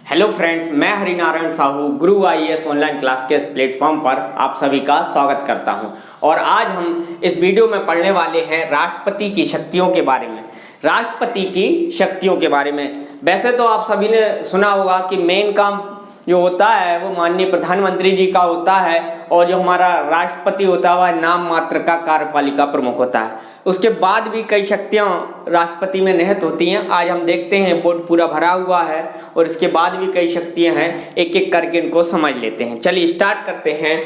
Hello friends, मैं हरिनारायण साहू गुरु IAS online class के इस प्लेटफॉर्म पर आप सभी का स्वागत करता हूं। और आज हम इस वीडियो में पढ़ने वाले हैं राष्ट्रपति की शक्तियों के बारे में। राष्ट्रपति की शक्तियों के बारे में वैसे तो आप सभी ने सुना होगा कि मेन काम जो होता है वो माननीय प्रधानमंत्री जी का होता है, और जो हमारा राष्ट्रपति होता है वह नाम मात्र का कार्यपालिका प्रमुख होता है। उसके बाद भी कई शक्तियां राष्ट्रपति में निहित होती हैं। आज हम देखते हैं बोर्ड पूरा भरा हुआ है और इसके बाद भी कई शक्तियां हैं, एक एक करके इनको समझ लेते हैं। चलिए स्टार्ट करते हैं।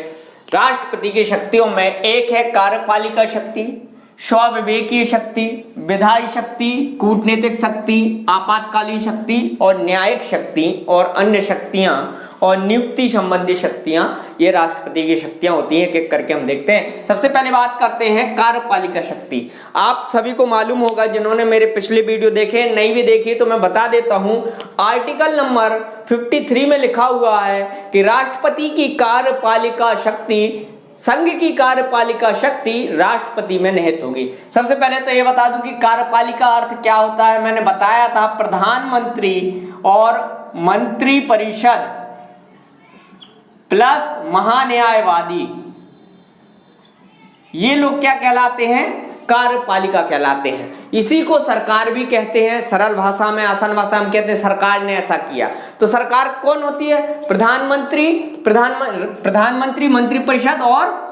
राष्ट्रपति की शक्तियों में एक है कार्यपालिका शक्ति, स्वविवेकीय शक्ति, विधायी शक्ति, कूटनीतिक शक्ति, आपातकालीन शक्ति और न्यायिक शक्ति और अन्य शक्तियां और नियुक्ति संबंधी शक्तियां, ये राष्ट्रपति की शक्तियां होती हैं। एक एक करके हम देखते हैं। सबसे पहले बात करते हैं कार्यपालिका शक्ति। आप सभी को मालूम होगा, जिन्होंने मेरे पिछले वीडियो देखे, नहीं भी देखी तो मैं बता देता हूं। आर्टिकल नंबर 53 में लिखा हुआ है कि राष्ट्रपति की कार्यपालिका शक्ति, संघ की कार्यपालिका शक्ति राष्ट्रपति में निहित होगी। सबसे पहले तो ये बता दूं कि कार्यपालिका अर्थ क्या होता है। मैंने बताया था प्रधानमंत्री और मंत्रिपरिषद प्लस महान्यायवादी, ये लोग क्या कहलाते हैं? कार्यपालिका कहलाते हैं। इसी को सरकार भी कहते हैं। सरल भाषा में, आसान भाषा में कहते हैं सरकार ने ऐसा किया। तो सरकार कौन होती है? प्रधानमंत्री, मंत्रिपरिषद और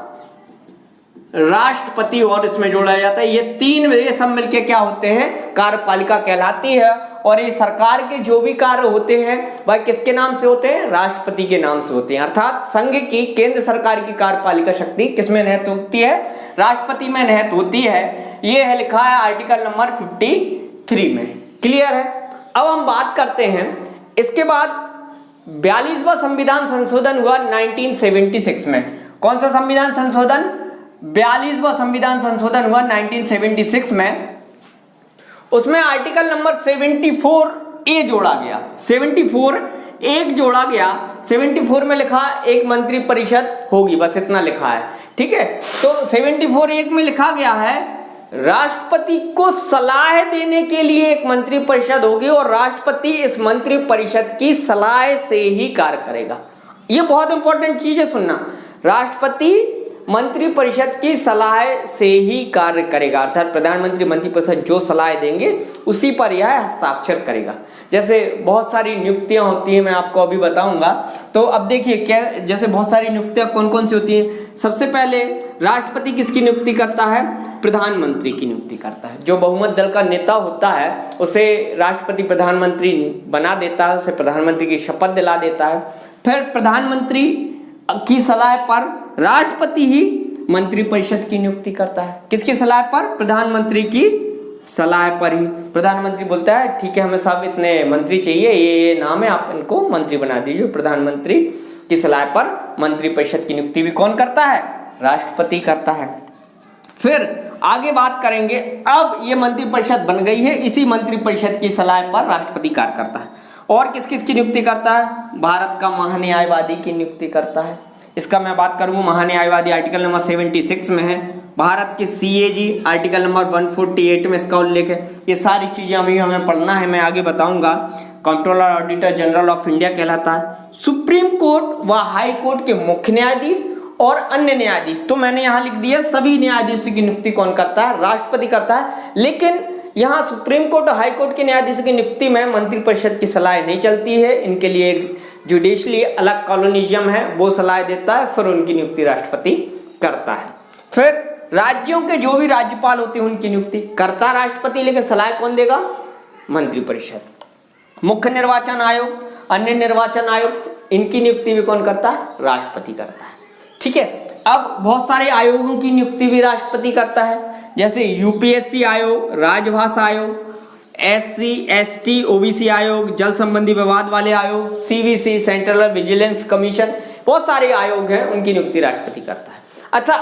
राष्ट्रपति, और इसमें जोड़ा जाता है। ये तीन, ये सब मिलके क्या होते हैं? कार्यपालिका कहलाती है। और ये सरकार के जो भी कार्य होते हैं वह किसके नाम से होते हैं? राष्ट्रपति के नाम से होते हैं। अर्थात संघ की, केंद्र सरकार की कार्यपालिका शक्ति किसमें निहित होती है? राष्ट्रपति में निहित होती है। ये है लिखा है आर्टिकल नंबर 53 में। क्लियर है? अब हम बात करते हैं इसके बाद 42वां संविधान संशोधन हुआ 1976 में। कौन सा संविधान संशोधन? 42वां संविधान संशोधन हुआ 1976 में। उसमें आर्टिकल नंबर 74A जोड़ा गया। 74 जोड़ा गया। 74 में लिखा एक मंत्रिपरिषद होगी, बस इतना लिखा है। ठीक है, तो 74 में लिखा गया है राष्ट्रपति को सलाह देने के लिए एक मंत्रिपरिषद होगी और राष्ट्रपति इस मंत्रिपरिषद की सलाह से ही कार्य करेगा। यह बहुत इंपॉर्टेंट चीज है, सुनना। राष्ट्रपति मंत्रिपरिषद की सलाह से ही कार्य करेगा, अर्थात प्रधानमंत्री मंत्रिपरिषद जो सलाह देंगे उसी पर यह हस्ताक्षर करेगा। जैसे बहुत सारी नियुक्तियां होती हैं, मैं आपको अभी बताऊंगा। तो अब देखिए क्या, जैसे बहुत सारी नियुक्तियां कौन कौन सी होती हैं। सबसे पहले राष्ट्रपति किसकी नियुक्ति करता है? प्रधानमंत्री की नियुक्ति करता है। जो बहुमत दल का नेता होता है उसे राष्ट्रपति प्रधानमंत्री बना देता है, उसे प्रधानमंत्री की शपथ दिला देता है। फिर प्रधानमंत्री की सलाह पर राष्ट्रपति ही मंत्रिपरिषद की नियुक्ति करता है। किसकी सलाह पर? प्रधानमंत्री की सलाह पर ही। प्रधानमंत्री बोलता है ठीक है, हमें सब इतने मंत्री चाहिए, ये नाम है, आप इनको मंत्री बना दीजिए। प्रधानमंत्री की सलाह पर मंत्रिपरिषद की नियुक्ति भी कौन करता है? राष्ट्रपति करता है। फिर आगे बात करेंगे। अब ये मंत्रिपरिषद बन गई है, इसी मंत्रिपरिषद की सलाह पर राष्ट्रपति कार्य करता है। और किस किस की नियुक्ति करता है? भारत का महान्यायवादी की नियुक्ति करता है। इसका मैं बात करूँ, महान्यायवादी आर्टिकल नंबर 76 में है। भारत के CAG आर्टिकल नंबर 148 में इसका उल्लेख है। ये सारी चीजें अभी हमें पढ़ना है, मैं आगे बताऊंगा। Controller auditor general of India कहलाता है। सुप्रीम कोर्ट व हाई कोर्ट के मुख्य न्यायाधीश और अन्य न्यायाधीश, तो मैंने यहाँ लिख दिया सभी न्यायाधीशों की नियुक्ति कौन करता है? राष्ट्रपति करता है। लेकिन यहाँ सुप्रीम कोर्ट और हाई कोर्ट के न्यायाधीशों की नियुक्ति में मंत्रिपरिषद की सलाह नहीं चलती है। इनके लिए एक जुडिशली अलग कॉलोनियम है, वो सलाह देता है, फिर उनकी नियुक्ति राष्ट्रपति करता है। फिर राज्यों के जो भी राज्यपाल होते हैं उनकी नियुक्ति करता राष्ट्रपति, लेकिन सलाह कौन देगा? मंत्रिपरिषद। मुख्य निर्वाचन आयोग, अन्य निर्वाचन आयोग, इनकी नियुक्ति भी कौन करता है? राष्ट्रपति करता है। ठीक है, अब बहुत सारे आयोगों की नियुक्ति भी राष्ट्रपति करता है। जैसे UPSC आयोग, राजभाषा आयोग, SC, ST, OBC आयोग, जल संबंधी विवाद वाले आयोग, CVC, सेंट्रल विजिलेंस कमीशन, बहुत सारे आयोग हैं, उनकी नियुक्ति राष्ट्रपति करता है। अच्छा,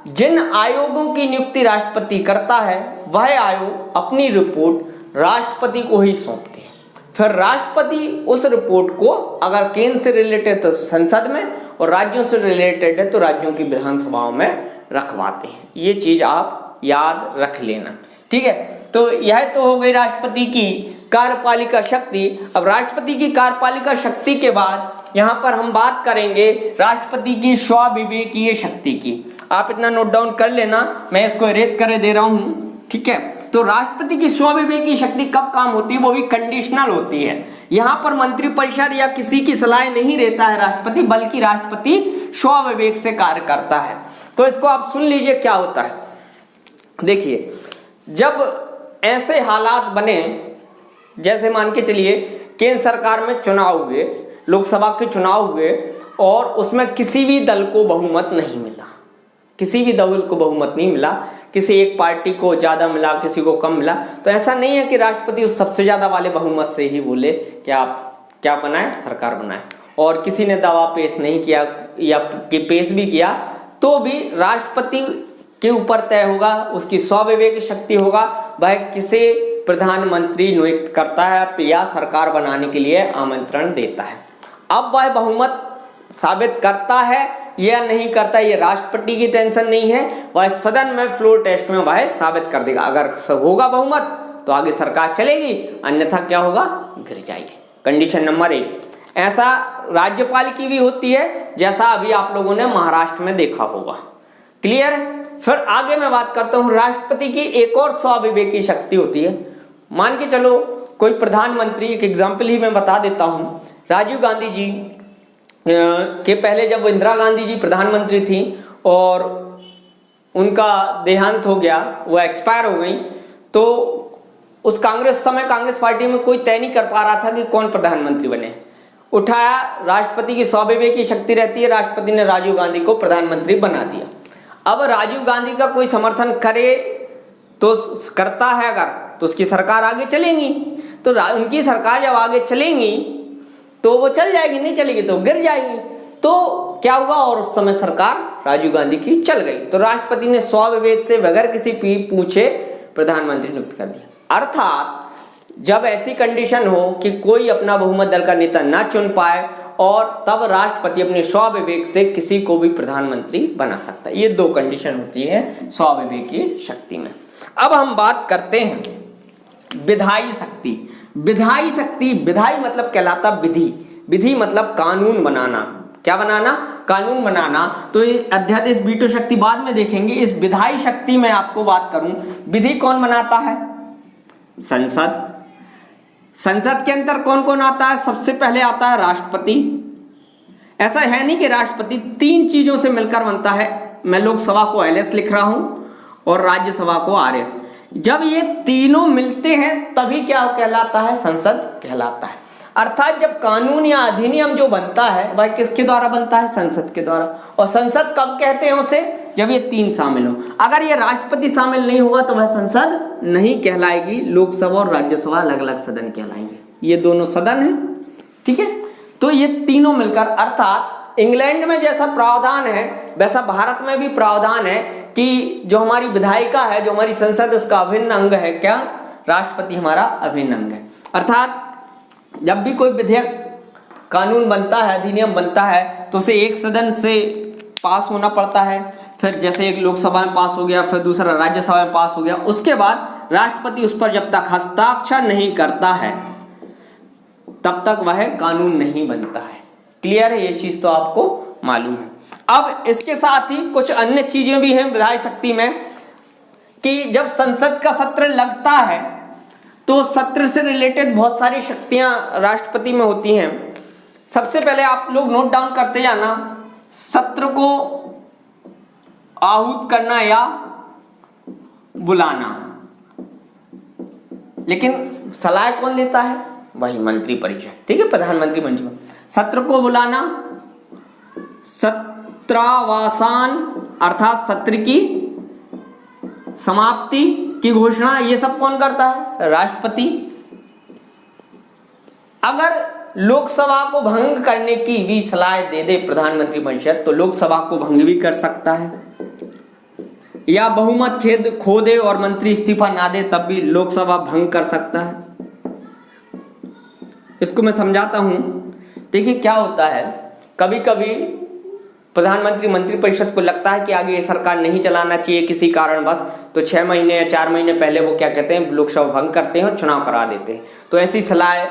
जिन आयोगों की नियुक्ति राष्ट्रपति करता है वह आयोग अपनी रिपोर्ट राष्ट्रपति को ही सौंपते हैं। फिर राष्ट्रपति उस रिपोर्ट को अगर केंद्र से रिलेटेड तो संसद में, और राज्यों से रिलेटेड है तो राज्यों की विधानसभाओं में रखवाते हैं। ये चीज आप याद रख लेना। ठीक है, तो यह तो हो गई राष्ट्रपति की कार्यपालिका शक्ति। अब राष्ट्रपति की कार्यपालिका शक्ति के बाद यहाँ पर हम बात करेंगे राष्ट्रपति की स्वाविवेकीय शक्ति की। आप इतना नोट डाउन कर लेना, मैं इसको इरेज कर दे रहा हूँ, ठीक है। तो राष्ट्रपति की स्वाविवेकीय शक्ति कब काम होती है, वो भी कंडीशनल होती है। यहाँ पर मंत्रिपरिषद या किसी की सलाह नहीं रहता है राष्ट्रपति, बल्कि राष्ट्रपति स्वविवेक से कार्य करता है। तो इसको आप सुन लीजिए क्या होता है। देखिए, जब ऐसे हालात बने, जैसे मान के चलिए केंद्र सरकार में चुनाव हुए, लोकसभा के चुनाव हुए और उसमें किसी भी दल को बहुमत नहीं मिला, किसी भी दल को बहुमत नहीं मिला, किसी एक पार्टी को ज्यादा मिला, किसी को कम मिला, तो ऐसा नहीं है कि राष्ट्रपति उस सबसे ज्यादा वाले बहुमत से ही बोले कि आप क्या बनाए, सरकार बनाए। और किसी ने दावा पेश नहीं किया या कि पेश भी किया तो भी राष्ट्रपति के ऊपर तय होगा, उसकी स्वाविवेक शक्ति होगा, वह किसे प्रधानमंत्री नियुक्त करता है या सरकार बनाने के लिए आमंत्रण देता है। अब वह बहुमत साबित करता है या नहीं करता, ये राष्ट्रपति की टेंशन नहीं है, वह सदन में फ्लोर टेस्ट में वह साबित कर देगा। अगर होगा बहुमत तो आगे सरकार चलेगी, अन्यथा क्या होगा, गिर जाएगी। Condition number 1। ऐसा राज्यपाल की भी होती है, जैसा अभी आप लोगों ने महाराष्ट्र में देखा होगा। क्लियर है। फिर आगे मैं बात करता हूं, राष्ट्रपति की एक और स्वाविवेकी शक्ति होती है। मान के चलो कोई प्रधानमंत्री, एक एग्जाम्पल ही मैं बता देता हूं, राजीव गांधी जी के पहले जब इंदिरा गांधी जी प्रधानमंत्री थी और उनका देहांत हो गया, वो एक्सपायर हो गई, तो उस समय कांग्रेस पार्टी में कोई तय नहीं कर पा रहा था कि कौन प्रधानमंत्री बने। उठाया, राष्ट्रपति की स्वाविवेकी शक्ति रहती है, राष्ट्रपति ने राजीव गांधी को प्रधानमंत्री बना दिया। अब राजीव गांधी का कोई समर्थन करे तो करता है अगर, तो उसकी सरकार आगे चलेगी। तो उनकी सरकार जब आगे चलेगी तो वो चल जाएगी, नहीं चलेगी तो गिर जाएगी। तो क्या हुआ, और उस समय सरकार राजीव गांधी की चल गई। तो राष्ट्रपति ने स्वविवेक से बगैर किसी पूछे प्रधानमंत्री नियुक्त कर दिया। अर्थात जब ऐसी कंडीशन हो कि कोई अपना बहुमत दल का नेता ना चुन पाए, और तब राष्ट्रपति अपने स्वविवेक से किसी को भी प्रधानमंत्री बना सकता है। ये 2 कंडीशन होती है स्वविवेकीय शक्ति में। अब हम बात करते हैं विधायी शक्ति। विधायी शक्ति, विधायी मतलब कहलाता विधि, विधि मतलब कानून बनाना। क्या बनाना, कानून बनाना। तो ये अध्यादेश वीटो शक्ति बाद में देखेंगे। इस विधायी शक्ति में आपको बात करूं, विधि कौन बनाता है, संसद। संसद के अंदर कौन कौन आता है, सबसे पहले आता है राष्ट्रपति। ऐसा है नहीं कि राष्ट्रपति 3 चीजों से मिलकर बनता है। मैं लोकसभा को LS लिख रहा हूं और राज्यसभा को RS। जब ये तीनों मिलते हैं तभी क्या कहलाता है, संसद कहलाता है। अर्थात जब कानून या अधिनियम जो बनता है वह किसके द्वारा बनता है, संसद के द्वारा। और संसद कब कहते हैं उसे, जब ये 3 शामिल हो। अगर ये राष्ट्रपति शामिल नहीं होगा तो वह संसद नहीं कहलाएगी, लोकसभा और राज्यसभा अलग अलग सदन कहलाएंगे। ये दोनों सदन है, ठीक है। तो ये तीनों मिलकर, अर्थात इंग्लैंड में जैसा प्रावधान है वैसा भारत में भी प्रावधान है कि जो हमारी विधायिका है, जो हमारी संसद, उसका अभिन्न अंग है क्या, राष्ट्रपति हमारा अभिन्न अंग है। अर्थात जब भी कोई विधेयक, कानून बनता है, अधिनियम बनता है, तो उसे एक सदन से पास होना पड़ता है। फिर जैसे एक लोकसभा में पास हो गया, फिर दूसरा राज्यसभा में पास हो गया, उसके बाद राष्ट्रपति उस पर जब तक हस्ताक्षर नहीं करता है तब तक वह कानून नहीं बनता है। क्लियर है, ये चीज तो आपको मालूम है। अब इसके साथ ही कुछ अन्य चीजें भी हैं विधायी शक्ति में, कि जब संसद का सत्र लगता है तो सत्र से रिलेटेड बहुत सारी शक्तियां राष्ट्रपति में होती हैं। सबसे पहले आप लोग नोट डाउन करते जाना, सत्र को आहूत करना या बुलाना। लेकिन सलाह कौन लेता है, वही मंत्रिपरिषद, ठीक है, प्रधानमंत्री मंत्री। सत्र को बुलाना, सत्रावसान अर्थात सत्र की समाप्ति की घोषणा, ये सब कौन करता है, राष्ट्रपति। अगर लोकसभा को भंग करने की भी सलाह दे दे प्रधानमंत्री परिषद तो लोकसभा को भंग भी कर सकता है, या बहुमत खो दे और मंत्री इस्तीफा ना दे तब भी लोकसभा भंग कर सकता है। इसको मैं समझाता हूं। देखिए क्या होता है, कभी कभी प्रधानमंत्री मंत्रिपरिषद को लगता है कि आगे ये सरकार नहीं चलाना चाहिए किसी कारणवश, तो 6 महीने या 4 महीने पहले वो क्या कहते हैं, लोकसभा भंग करते हैं और चुनाव करा देते हैं। तो ऐसी सलाह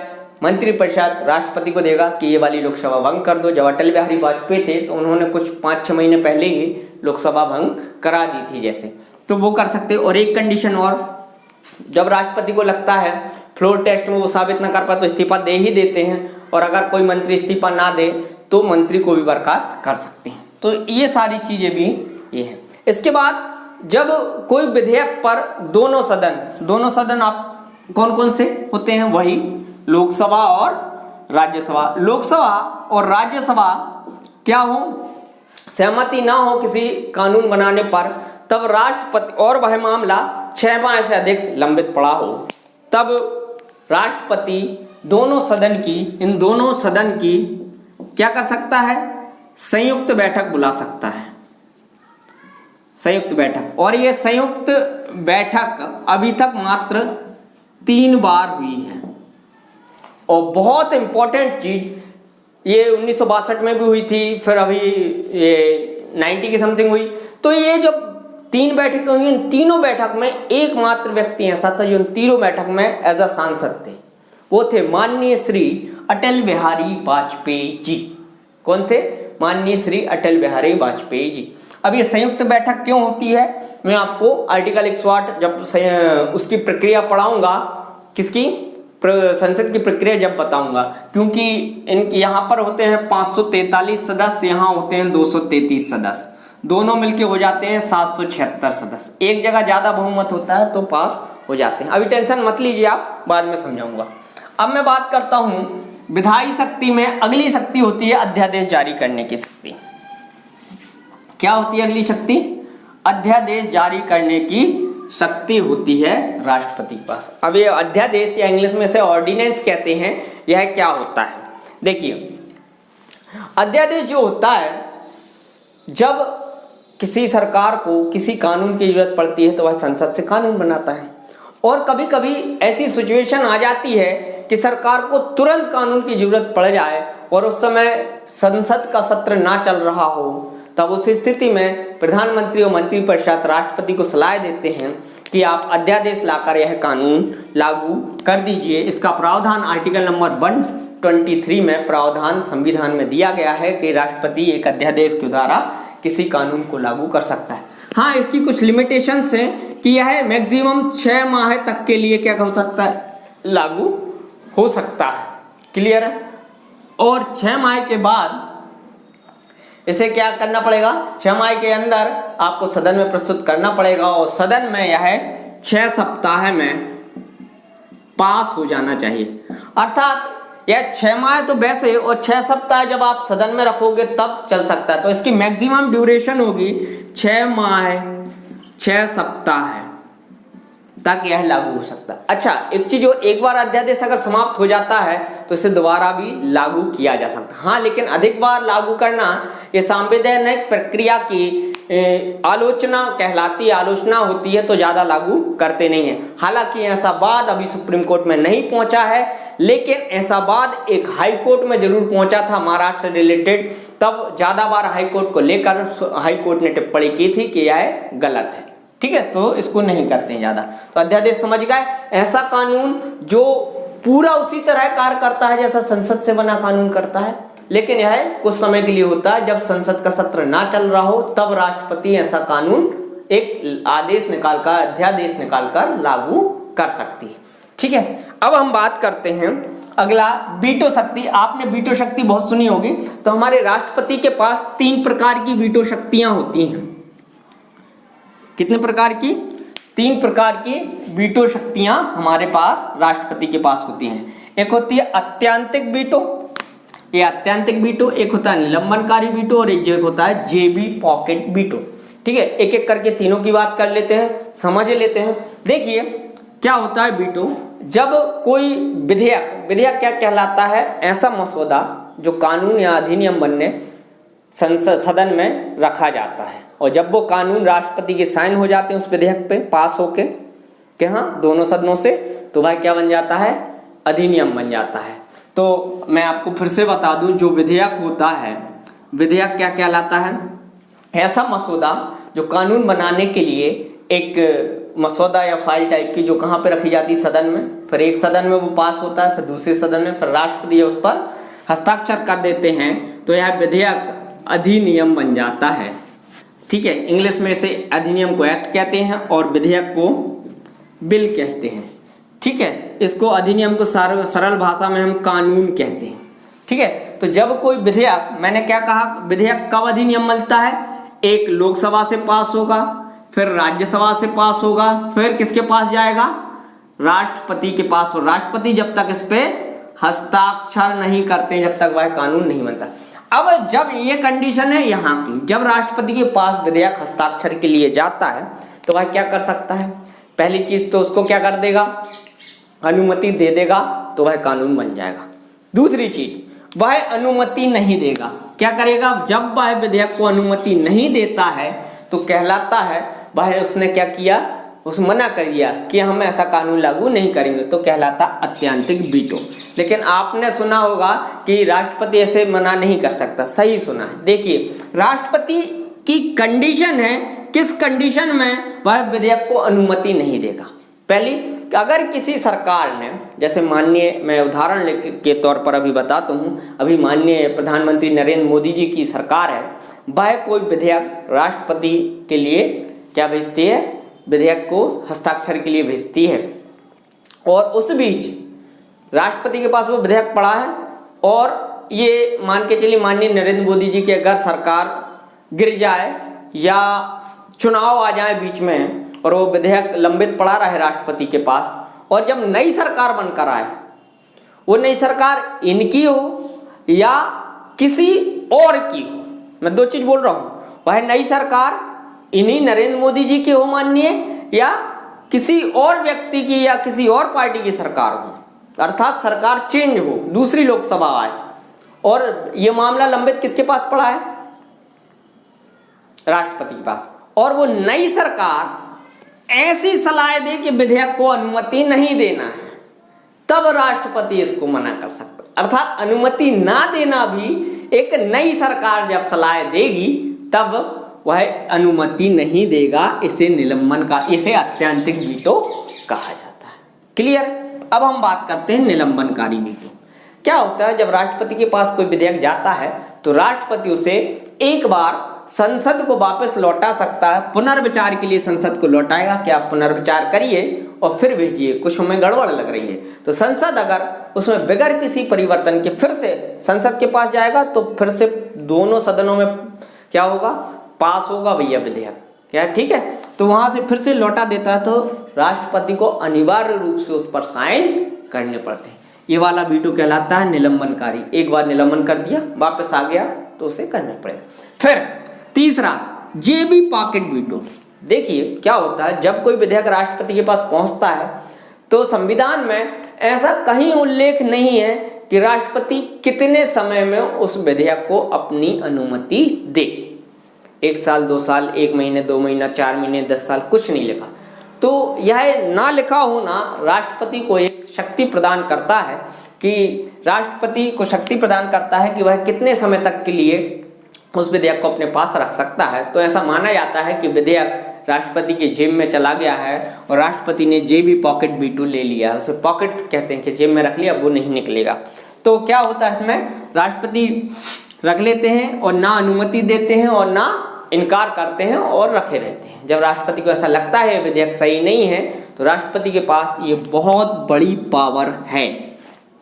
मंत्रिपरिषद राष्ट्रपति को देगा कि ये वाली लोकसभा भंग कर दो। जब अटल बिहारी वाजपेयी थे तो उन्होंने कुछ 5-6 महीने पहले ही लोकसभा भंग करा दी थी जैसे, तो वो कर सकते। और एक कंडीशन और, जब राष्ट्रपति को लगता है फ्लोर टेस्ट में वो साबित न कर पाए तो इस्तीफा दे ही देते हैं, और अगर कोई मंत्री इस्तीफा ना दे तो मंत्री को भी बर्खास्त कर सकते हैं। तो ये सारी चीजें भी ये है। इसके बाद जब कोई विधेयक पर दोनों सदन आप कौन कौन से होते हैं, वही लोकसभा और राज्यसभा। लोकसभा और राज्यसभा क्या हो, सहमति ना हो किसी कानून बनाने पर, तब राष्ट्रपति, और वह मामला 6 माह से अधिक लंबित पड़ा हो, तब राष्ट्रपति इन दोनों सदन की क्या कर सकता है, संयुक्त बैठक बुला सकता है, संयुक्त बैठक। और ये संयुक्त बैठक अभी तक मात्र 3 बार हुई है। और बहुत इंपॉर्टेंट चीज, ये 1962 में भी हुई थी, फिर अभी ये 90 की समथिंग हुई। तो ये जब 3 बैठकें हुई, इन तीनों बैठक में एकमात्र व्यक्ति ऐसा था जो इन तीनों बैठक में एज अ सांसद थे, वो थे माननीय श्री अटल बिहारी वाजपेयी जी। कौन थे, माननीय श्री अटल बिहारी वाजपेयी जी। अब ये संयुक्त बैठक क्यों होती है, मैं आपको आर्टिकल 108 जब उसकी प्रक्रिया पढ़ाऊंगा, किसकी, संसद की प्रक्रिया जब बताऊंगा, क्योंकि यहाँ पर होते हैं 543 सदस्य, यहाँ होते हैं 233 सदस्य, दोनों मिलके हो जाते हैं 776 सदस्य। एक जगह ज्यादा बहुमत होता है तो पास हो जाते हैं। अभी टेंशन मत लीजिए, आप बाद में समझाऊंगा। अब मैं बात करता हूं विधायी शक्ति में। अगली शक्ति होती है अध्यादेश जारी करने की शक्ति। क्या होती है अगली शक्ति, अध्यादेश जारी करने की शक्ति होती है राष्ट्रपति के पास। अब ये अध्यादेश या इंग्लिश में से ऑर्डिनेंस कहते हैं, यह क्या होता है, देखिए अध्यादेश जो होता है, जब किसी सरकार को किसी कानून की जरूरत पड़ती है तो वह संसद से कानून बनाता है। और कभी कभी ऐसी सिचुएशन आ जाती है कि सरकार को तुरंत कानून की जरूरत पड़ जाए और उस समय संसद का सत्र ना चल रहा हो, तब उस स्थिति में प्रधानमंत्री और मंत्रिपरिषद राष्ट्रपति को सलाह देते हैं कि आप अध्यादेश लाकर यह कानून लागू कर दीजिए। इसका प्रावधान आर्टिकल नंबर 123 में प्रावधान संविधान में दिया गया है कि राष्ट्रपति एक अध्यादेश के द्वारा किसी कानून को लागू कर सकता है। हाँ, इसकी कुछ लिमिटेशंस हैं कि यह मैक्सिमम 6 माह तक के लिए क्या हो सकता है, लागू हो सकता है। क्लियर है। और 6 माह के बाद इसे क्या करना पड़ेगा, 6 माह के अंदर आपको सदन में प्रस्तुत करना पड़ेगा और सदन में यह 6 सप्ताह में पास हो जाना चाहिए। अर्थात यह 6 माह तो वैसे, और 6 सप्ताह जब आप सदन में रखोगे तब चल सकता है। तो इसकी मैक्सिमम ड्यूरेशन होगी 6 माह 6 सप्ताह है, ताकि यह लागू हो सकता है। अच्छा, एक चीज और, एक बार अध्यादेश अगर समाप्त हो जाता है तो इसे दोबारा भी लागू किया जा सकता है। हाँ, लेकिन अधिक बार लागू करना ये संवैधानिक प्रक्रिया की आलोचना कहलाती है, आलोचना होती है, तो ज्यादा लागू करते नहीं है। हालांकि ऐसा वाद अभी सुप्रीम कोर्ट में नहीं पहुंचा है, लेकिन ऐसा वाद एक हाई कोर्ट में जरूर पहुंचा था महाराष्ट्र से रिलेटेड। तब ज्यादा बार हाई कोर्ट को लेकर हाई कोर्ट ने टिप्पणी की थी कि यह गलत है। ठीक है, तो इसको नहीं करते हैं ज्यादा। तो अध्यादेश समझ गए, ऐसा कानून जो पूरा उसी तरह कार्य करता है जैसा संसद से बना कानून करता है, लेकिन यह कुछ समय के लिए होता है। जब संसद का सत्र ना चल रहा हो तब राष्ट्रपति ऐसा कानून एक आदेश निकालकर, अध्यादेश निकालकर लागू कर सकती है। ठीक है, अब हम बात करते हैं अगला, वीटो शक्ति। आपने वीटो शक्ति बहुत सुनी होगी। तो हमारे राष्ट्रपति के पास 3 प्रकार की वीटो शक्तियां होती हैं। कितने प्रकार की, 3 प्रकार की वीटो शक्तियां हमारे पास राष्ट्रपति के पास होती हैं। एक होती है अत्यंतिक वीटो, ये अत्यंतिक वीटो, एक होता है निलंबनकारी वीटो और एक होता है जेबी पॉकेट वीटो। ठीक है, एक एक करके तीनों की बात कर लेते हैं, समझ लेते हैं। देखिए क्या होता है वीटो, जब कोई विधेयक क्या कहलाता है, ऐसा मसौदा जो कानून या अधिनियम बनने संसद सदन में रखा जाता है, और जब वो कानून राष्ट्रपति के साइन हो जाते हैं उस विधेयक पे पास होके कि हाँ दोनों सदनों से, तो वह क्या बन जाता है, अधिनियम बन जाता है। तो मैं आपको फिर से बता दूं, जो विधेयक होता है विधेयक क्या कहलाता है? ऐसा मसौदा जो कानून बनाने के लिए एक मसौदा या फाइल टाइप की जो कहाँ पे रखी जाती है? सदन में। फिर एक सदन में वो पास होता है, फिर दूसरे सदन में, फिर राष्ट्रपति उस पर हस्ताक्षर कर देते हैं, तो यह विधेयक अधिनियम बन जाता है। ठीक है, इंग्लिश में इसे अधिनियम को एक्ट कहते हैं और विधेयक को बिल कहते हैं। ठीक है, इसको अधिनियम को सरल भाषा में हम कानून कहते हैं। ठीक है, तो जब कोई विधेयक, मैंने क्या कहा, विधेयक कब अधिनियम बनता है? एक लोकसभा से पास होगा, फिर राज्यसभा से पास होगा, फिर किसके पास जाएगा? राष्ट्रपति के पास। और राष्ट्रपति जब तक इस पे हस्ताक्षर नहीं करते जब तक वह कानून नहीं बनता। अब जब ये कंडीशन है यहाँ की, जब राष्ट्रपति के पास विधेयक हस्ताक्षर के लिए जाता है तो वह क्या कर सकता है? पहली चीज तो उसको क्या कर देगा? अनुमति दे देगा, तो वह कानून बन जाएगा। दूसरी चीज, वह अनुमति नहीं देगा, क्या करेगा? जब वह विधेयक को अनुमति नहीं देता है तो कहलाता है वह उसने क्या किया? उस मना कर दिया कि हम ऐसा कानून लागू नहीं करेंगे, तो कहलाता अत्यंतिक वीटो। लेकिन आपने सुना होगा कि राष्ट्रपति ऐसे मना नहीं कर सकता। सही सुना है। देखिए, राष्ट्रपति की कंडीशन है, किस कंडीशन में वह विधेयक को अनुमति नहीं देगा? पहली, अगर किसी सरकार ने, जैसे माननीय, मैं उदाहरण के तौर पर अभी बताता हूँ, अभी माननीय प्रधानमंत्री नरेंद्र मोदी जी की सरकार है, वह कोई विधेयक राष्ट्रपति के लिए क्या भेजती है? विधेयक को हस्ताक्षर के लिए भेजती है, और उस बीच राष्ट्रपति के पास वो विधेयक पड़ा है, और ये मान के चलिए माननीय नरेंद्र मोदी जी की अगर सरकार गिर जाए या चुनाव आ जाए बीच में और वो विधेयक लंबित पड़ा रहे राष्ट्रपति के पास, और जब नई सरकार बनकर आए, वो नई सरकार इनकी हो या किसी और की हो, मैं दो चीज बोल रहा हूं, वह नई सरकार इन्हीं नरेंद्र मोदी जी की हो माननीय, या किसी और व्यक्ति की या किसी और पार्टी की सरकार हो, अर्थात सरकार चेंज हो, दूसरी लोकसभा आए, और ये मामला लंबित किसके पास पड़ा है? राष्ट्रपति के पास, और वो नई सरकार ऐसी सलाह दे कि विधेयक को अनुमति नहीं देना है, तब राष्ट्रपति इसको मना कर सकता है। अर्थात अनुमति ना देना भी एक नई सरकार जब सलाह देगी तब वह अनुमति नहीं देगा। इसे निलंबन का, इसे अत्यंतिक वीटो कहा जाता है। क्लियर? अब हम बात करते हैं निलंबनकारी वीटो। क्या होता है? जब राष्ट्रपति के पास कोई विधेयक जाता है तो राष्ट्रपति उसे एक बार संसद को वापस लौटा सकता है, पुनर्विचार के लिए संसद को लौटाएगा कि आप पुनर्विचार करिए और फिर भेजिए, कुछ हमें गड़बड़ लग रही है। तो संसद अगर उसमें बगैर किसी परिवर्तन के फिर से संसद के पास जाएगा तो फिर से दोनों सदनों में क्या होगा? पास होगा भैया विधेयक, क्या? ठीक है, तो वहां से फिर से लौटा देता है, तो राष्ट्रपति को अनिवार्य रूप से उस पर साइन करने पड़ते हैं। ये वाला वीटो कहलाता है निलंबनकारी। एक बार निलंबन कर दिया, वापस आ गया तो उसे करना पड़ेगा। फिर तीसरा, जेबी पॉकेट वीटो। देखिए क्या होता है, जब कोई विधेयक राष्ट्रपति के पास पहुंचता है तो संविधान में ऐसा कहीं उल्लेख नहीं है कि राष्ट्रपति कितने समय में उस विधेयक को अपनी अनुमति दे। 1 साल, 2 साल, 1 महीने, 2 महीना, 4 महीने, 10 साल, कुछ नहीं लिखा। तो यह ना लिखा होना राष्ट्रपति को एक शक्ति प्रदान करता है, कि राष्ट्रपति को शक्ति प्रदान करता है कि वह कितने समय तक के लिए उस विधेयक को अपने पास रख सकता है। तो ऐसा माना जाता है कि विधेयक राष्ट्रपति के जेब में चला गया है और राष्ट्रपति ने जेबी पॉकेट वीटो ले लिया, उसे पॉकेट कहते हैं कि जेब में रख लिया, वो नहीं निकलेगा। तो क्या होता है इसमें, राष्ट्रपति रख लेते हैं और ना अनुमति देते हैं और ना इनकार करते हैं और रखे रहते हैं। जब राष्ट्रपति को ऐसा लगता है विधेयक सही नहीं है तो राष्ट्रपति के पास ये बहुत बड़ी पावर है।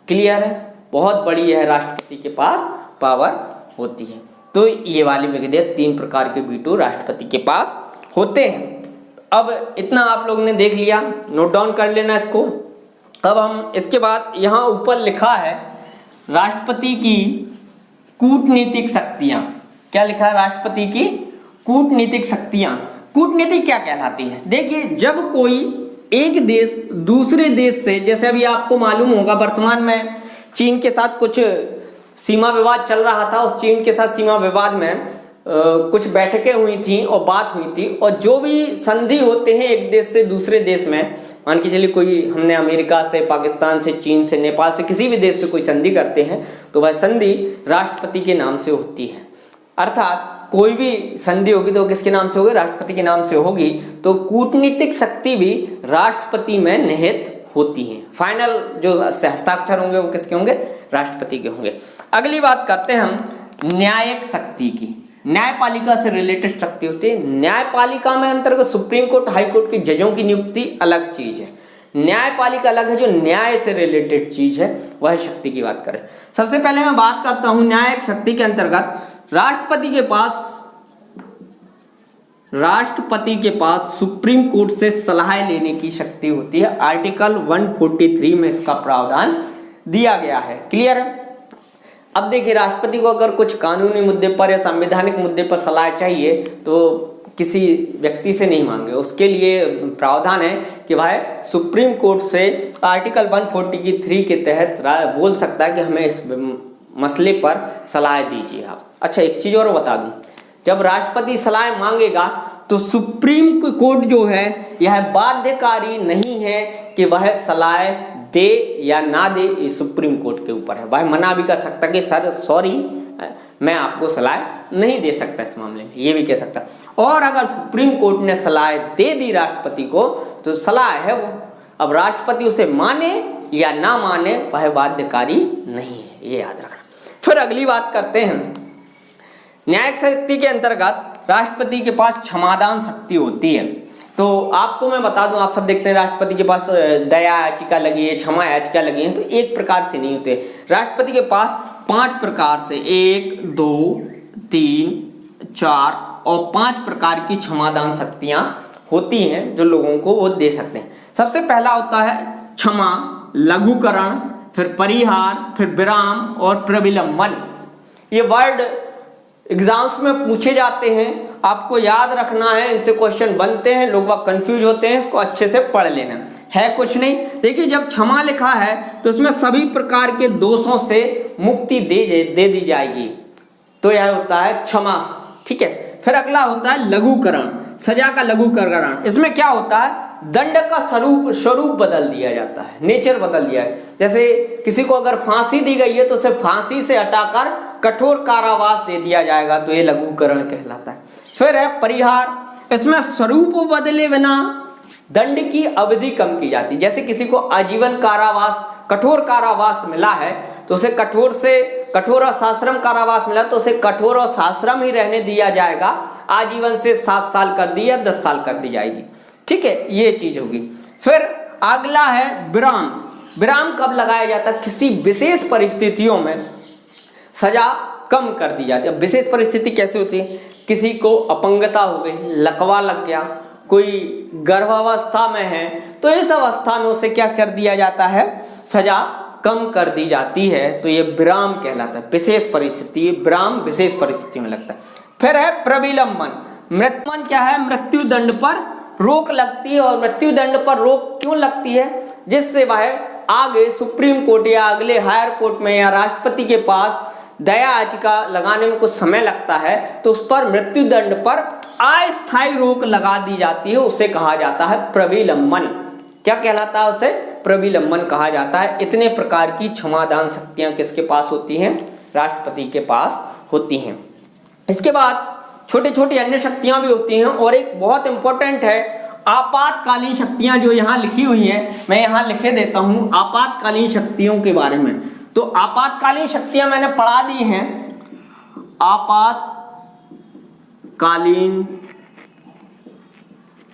क्लियर है? बहुत बड़ी है राष्ट्रपति के पास पावर होती है। तो ये वाली विधेयक 3 प्रकार के वीटो राष्ट्रपति के पास होते हैं। अब इतना आप लोगों ने देख लिया, नोट डाउन कर लेना इसको। अब हम इसके बाद यहाँ ऊपर लिखा है राष्ट्रपति की कूटनीतिक शक्तियां। क्या लिखा है? राष्ट्रपति की कूटनीतिक शक्तियां। कूटनीति क्या कहलाती है? देखिए, जब कोई एक देश दूसरे देश से, जैसे अभी आपको मालूम होगा वर्तमान में चीन के साथ कुछ सीमा विवाद चल रहा था, उस चीन के साथ सीमा विवाद में कुछ बैठकें हुई थी और बात हुई थी, और जो भी संधि होते हैं एक देश से दूसरे देश में, मान के चलिए कोई हमने अमेरिका से, पाकिस्तान से, चीन से, नेपाल से, किसी भी देश से कोई संधि करते हैं तो वह संधि राष्ट्रपति के नाम से होती है। अर्थात कोई भी संधि होगी तो किसके नाम से होगी, राष्ट्रपति के नाम से होगी। तो कूटनीतिक शक्ति भी राष्ट्रपति में निहित होती है। फाइनल जो हस्ताक्षर होंगे वो किसके होंगे, राष्ट्रपति के होंगे। अगली बात करते हैं हम न्यायिक शक्ति की। न्यायपालिका से रिलेटेड शक्ति होती है। न्यायपालिका में अंतर्गत सुप्रीम कोर्ट, हाई कोर्ट के जजों की नियुक्ति अलग चीज है, न्यायपालिका अलग है। जो न्याय से रिलेटेड चीज है वह शक्ति की बात करें। सबसे पहले मैं बात करता हूं न्यायिक शक्ति के अंतर्गत राष्ट्रपति के पास सुप्रीम कोर्ट से सलाह लेने की शक्ति होती है। आर्टिकल 143 में इसका प्रावधान दिया गया है। क्लियर है। अब देखिए, राष्ट्रपति को अगर कुछ कानूनी मुद्दे पर या संवैधानिक मुद्दे पर सलाह चाहिए तो किसी व्यक्ति से नहीं मांगे, उसके लिए प्रावधान है कि भाई सुप्रीम कोर्ट से आर्टिकल 143 के तहत बोल सकता है कि हमें इस मसले पर सलाह दीजिए आप। अच्छा, एक चीज और बता दूं, जब राष्ट्रपति सलाह मांगेगा तो सुप्रीम कोर्ट जो है यह बाध्यकारी नहीं है कि वह सलाह दे या ना दे, ये सुप्रीम कोर्ट के ऊपर है। वह मना भी कर सकता कि सर सॉरी, मैं आपको सलाह नहीं दे सकता इस मामले में, ये भी कह सकता। और अगर सुप्रीम कोर्ट ने सलाह दे दी राष्ट्रपति को तो सलाह है वो, अब राष्ट्रपति उसे माने या ना माने वह बाध्यकारी नहीं है, ये याद रखना। फिर अगली बात करते हैं, न्यायिक शक्ति के अंतर्गत राष्ट्रपति के पास क्षमादान शक्ति होती है। तो आपको मैं बता दूं, आप सब देखते हैं राष्ट्रपति के पास दया याचिका लगी है, क्षमा याचिका लगी है, तो एक प्रकार से नहीं होते। राष्ट्रपति के पास 5 प्रकार से 1, 2, 3, 4 और 5 प्रकार की क्षमादान शक्तियां होती हैं जो लोगों को वो दे सकते हैं। सबसे पहला होता है क्षमा, लघुकरण, फिर परिहार, फिर विराम और प्रविलंबन। ये वर्ड एग्जाम्स में पूछे जाते हैं, आपको याद रखना है, इनसे क्वेश्चन बनते हैं, लोग वह कंफ्यूज होते हैं, इसको अच्छे से पढ़ लेना है। कुछ नहीं, देखिए जब क्षमा लिखा है तो इसमें सभी प्रकार के दोषों से मुक्ति दे दी जाएगी, तो यह होता है क्षमा। ठीक है। फिर अगला होता है लघुकरण, सजा का लघुकरण। इसमें क्या होता है, दंड का स्वरूप बदल दिया जाता है, नेचर बदल दिया है। जैसे किसी को अगर फांसी दी गई है तो उसे फांसी से हटाकर कठोर कारावास दे दिया जाएगा, तो ये लघुकरण कहलाता है। फिर है परिहार, इसमें स्वरूप बदले बिना दंड की अवधि कम की जाती है। जैसे किसी को आजीवन कारावास, कठोर कारावास मिला है तो उसे कठोर और साश्रम कारावास मिला तो उसे कठोर और साश्रम ही रहने दिया जाएगा, आजीवन से 7 साल कर दी या 10 साल कर दी जाएगी। ठीक है, ये चीज होगी। फिर अगला है विराम। विराम कब लगाया जाता है, किसी विशेष परिस्थितियों में सजा कम कर दी जाती है। विशेष परिस्थिति कैसे होती है, किसी को अपंगता हो गई, लकवा लग गया, कोई गर्भावस्था में है, तो इस अवस्था में उसे क्या कर दिया जाता है, सजा कम कर दी जाती है, तो ये विराम कहलाता है। विशेष परिस्थिति, विराम विशेष परिस्थिति में लगता है। फिर है प्रविलंबन। मृत्युदंड क्या है, मृत्यु दंड पर रोक लगती है। और मृत्यु दंड पर रोक क्यों लगती है, जिससे वह आगे सुप्रीम कोर्ट या अगले हायर कोर्ट में या राष्ट्रपति के पास दया याचिका लगाने में कुछ समय लगता है, तो उस पर मृत्यु दंड पर अस्थायी रोक लगा दी जाती है, उसे कहा जाता है प्रविलंबन। क्या कहलाता है, उसे प्रविलंबन कहा जाता है। इतने प्रकार की क्षमादान शक्तियां किसके पास होती हैं, राष्ट्रपति के पास होती हैं। इसके बाद छोटी छोटी अन्य शक्तियां भी होती हैं, और एक बहुत इंपॉर्टेंट है आपातकालीन शक्तियां, जो यहाँ लिखी हुई हैं, मैं यहाँ लिखे देता हूं आपातकालीन शक्तियों के बारे में। तो आपातकालीन शक्तियां मैंने पढ़ा दी हैं। आपातकालीन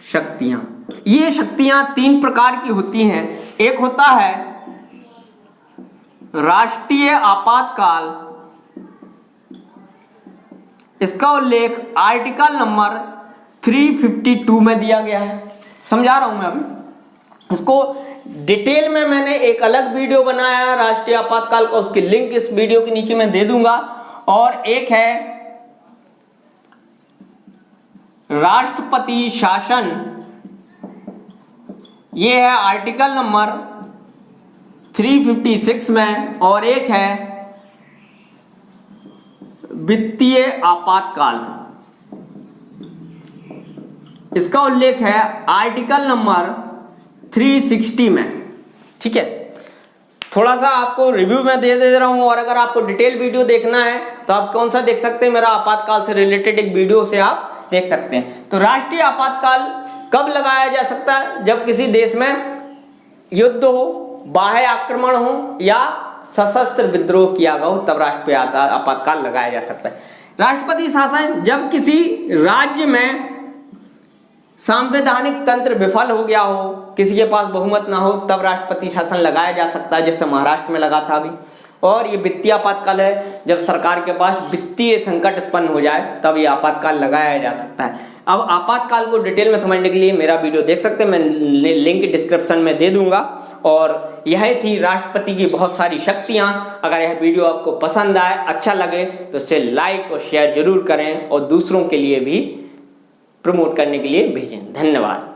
शक्तियां, ये शक्तियां 3 प्रकार की होती हैं। एक होता है राष्ट्रीय आपातकाल, इसका उल्लेख आर्टिकल नंबर 352 में दिया गया है। समझा रहा हूं मैं अभी इसको डिटेल में, मैंने एक अलग वीडियो बनाया है राष्ट्रीय आपातकाल का, उसकी लिंक इस वीडियो के नीचे मैं दे दूंगा। और एक है राष्ट्रपति शासन, ये है आर्टिकल नंबर 356 में। और एक है वित्तीय आपातकाल, इसका उल्लेख है आर्टिकल नंबर 360 में। ठीक है, थोड़ा सा आपको रिव्यू में दे रहा हूं, और अगर आपको डिटेल वीडियो देखना है तो आप कौन सा देख सकते हैं, मेरा आपातकाल से रिलेटेड एक वीडियो से आप देख सकते हैं। तो राष्ट्रीय आपातकाल कब लगाया जा सकता है? जब किसी देश में युद्ध हो, बाह्य आक्रमण हो या सशस्त्र विद्रोह किया गया हो, तब राष्ट्रीय आपातकाल लगाया जा सकता है। राष्ट्रपति शासन, जब किसी राज्य में संवैधानिक तंत्र विफल हो गया हो, किसी के पास बहुमत ना हो, तब राष्ट्रपति शासन लगाया जा सकता है, जैसे महाराष्ट्र में लगा था अभी। और ये वित्तीय आपातकाल है, जब सरकार के पास वित्तीय संकट उत्पन्न हो जाए तब ये आपातकाल लगाया जा सकता है। अब आपातकाल को डिटेल में समझने के लिए मेरा वीडियो देख सकते हैं, मैं लिंक डिस्क्रिप्शन में दे दूंगा। और यह थी राष्ट्रपति की बहुत सारी शक्तियां। अगर यह वीडियो आपको पसंद आए, अच्छा लगे तो इसे लाइक और शेयर जरूर करें और दूसरों के लिए भी प्रमोट करने के लिए भेजें। धन्यवाद।